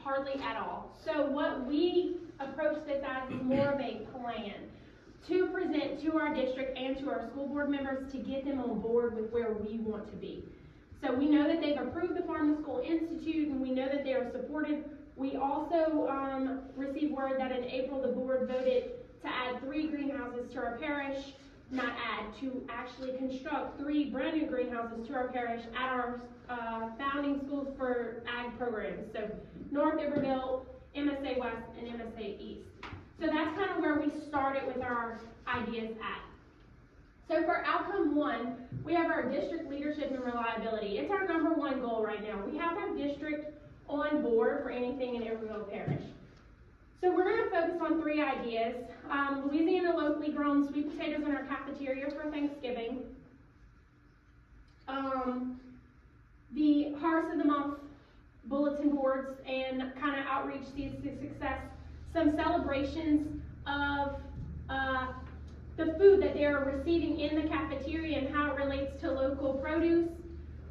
Hardly at all. So what we approach this as is more of a plan to present to our district and to our school board members to get them on board with where we want to be. So we know that they've approved the Farm to School Institute, and we know that they are supported. We also received word that in April the board voted to add 3 greenhouses to our parish, to actually construct 3 brand new greenhouses to our parish at our founding schools for ag programs. So North Iberville, MSA West, and MSA East. So that's kind of where we started with our ideas at. So for outcome 1, we have our district leadership and reliability. It's our #1 goal right now. We have to have district on board for anything in Iberville Parish. So we're going to focus on 3 ideas. Louisiana locally grown sweet potatoes in our cafeteria for Thanksgiving. The Harvest of the Month bulletin boards and kind of outreach seeds to success. Some celebrations of the food that they are receiving in the cafeteria and how it relates to local produce.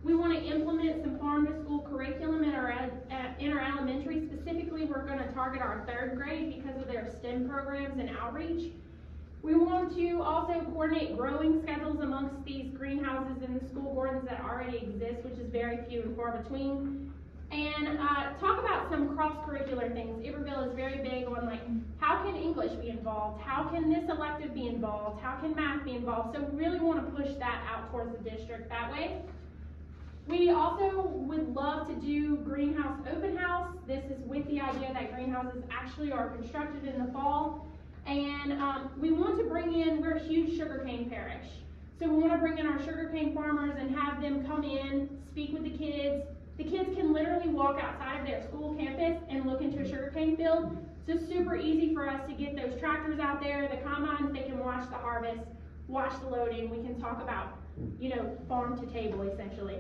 We want to implement some farm to school curriculum in our elementary. Specifically, we're going to target our 3rd grade because of their STEM programs and outreach. We want to also coordinate growing schedules amongst these greenhouses and the school gardens that already exist, which is very few and far between. And talk about some cross-curricular things. Iberville is very big on like, how can English be involved? How can this elective be involved? How can math be involved? So we really want to push that out towards the district that way. We also would love to do greenhouse open house. This is with the idea that greenhouses actually are constructed in the fall. And we want to bring in, we're a huge sugarcane parish. So we want to bring in our sugarcane farmers and have them come in, speak with the kids. The kids can literally walk outside of their school campus and look into a sugarcane field. So it's super easy for us to get those tractors out there, the combines, they can watch the harvest, watch the loading. We can talk about, farm to table essentially.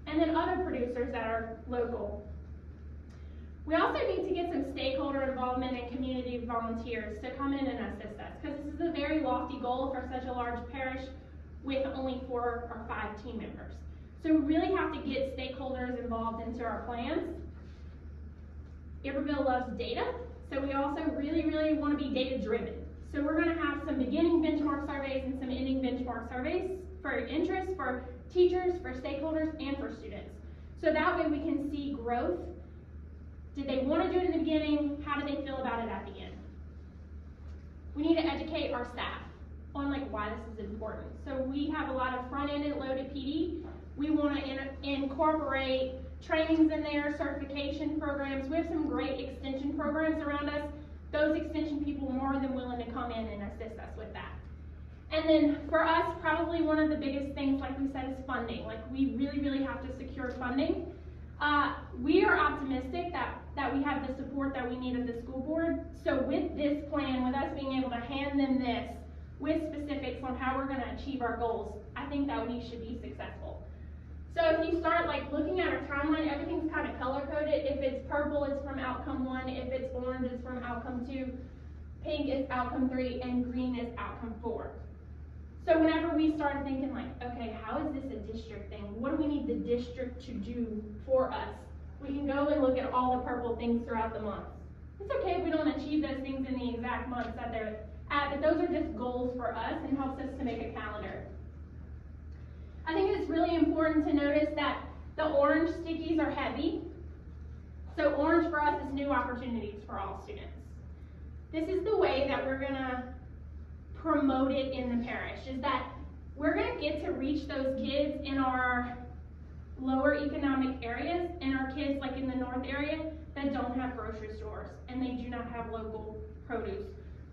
And then other producers that are local. We also need to get some stakeholder involvement and community volunteers to come in and assist us, because this is a very lofty goal for such a large parish with only 4 or 5 team members. So we really have to get stakeholders involved into our plans. Iberville loves data, so we also really, really want to be data driven. So we're going to have some beginning benchmark surveys and some ending benchmark surveys for interest, for teachers, for stakeholders, and for students. So that way we can see growth. Did they want to do it in the beginning? How did they feel about it at the end? We need to educate our staff on why this is important. So we have a lot of front-end loaded PD. We want to incorporate trainings in there, certification programs. We have some great extension programs around us. Those extension people are more than willing to come in and assist us with that. And then for us, probably one of the biggest things, like we said, is funding. We really, really have to secure funding. We are optimistic that we have the support that we need at the school board. So with this plan, with us being able to hand them this with specifics on how we're going to achieve our goals, I think that we should be successful. So if you start looking at our timeline, everything's kind of color coded. If it's purple, it's from outcome 1. If it's orange, it's from outcome 2. Pink is outcome 3, and green is outcome 4. So whenever we started thinking okay, how is this a district thing? What do we need the district to do for us? We can go and look at all the purple things throughout the month. It's okay if we don't achieve those things in the exact months that they're at, but those are just goals for us and helps us to make a calendar. I think it's really important to notice that the orange stickies are heavy. So orange for us is new opportunities for all students. This is the way that we're going to promote it in the parish, is that we're going to get to reach those kids in our lower economic areas and our kids in the north area that don't have grocery stores and they do not have local produce.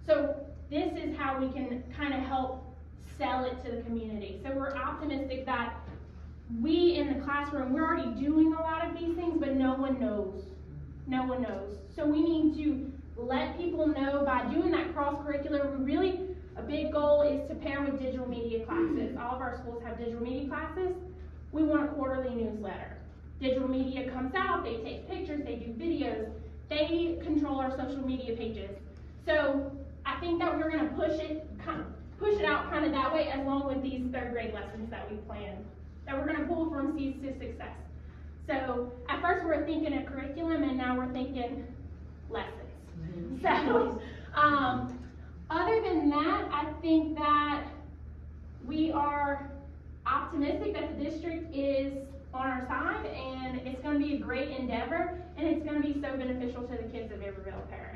So this is how we can kind of help sell it to the community. So we're optimistic that we in the classroom, we're already doing a lot of these things, but no one knows. No one knows. So we need to let people know by doing that cross-curricular. A big goal is to pair with digital media classes. All of our schools have digital media classes. We want a quarterly newsletter. Digital media comes out, they take pictures, they do videos, they control our social media pages. So I think that we're going to push it out kind of that way, along with these 3rd grade lessons that we planned, that we're going to pull from Seeds to Success. So at first we were thinking a curriculum, and now we're thinking lessons. So other than that, I think that we are optimistic that the district is on our side, and it's going to be a great endeavor, and it's going to be so beneficial to the kids of Iberville Parish.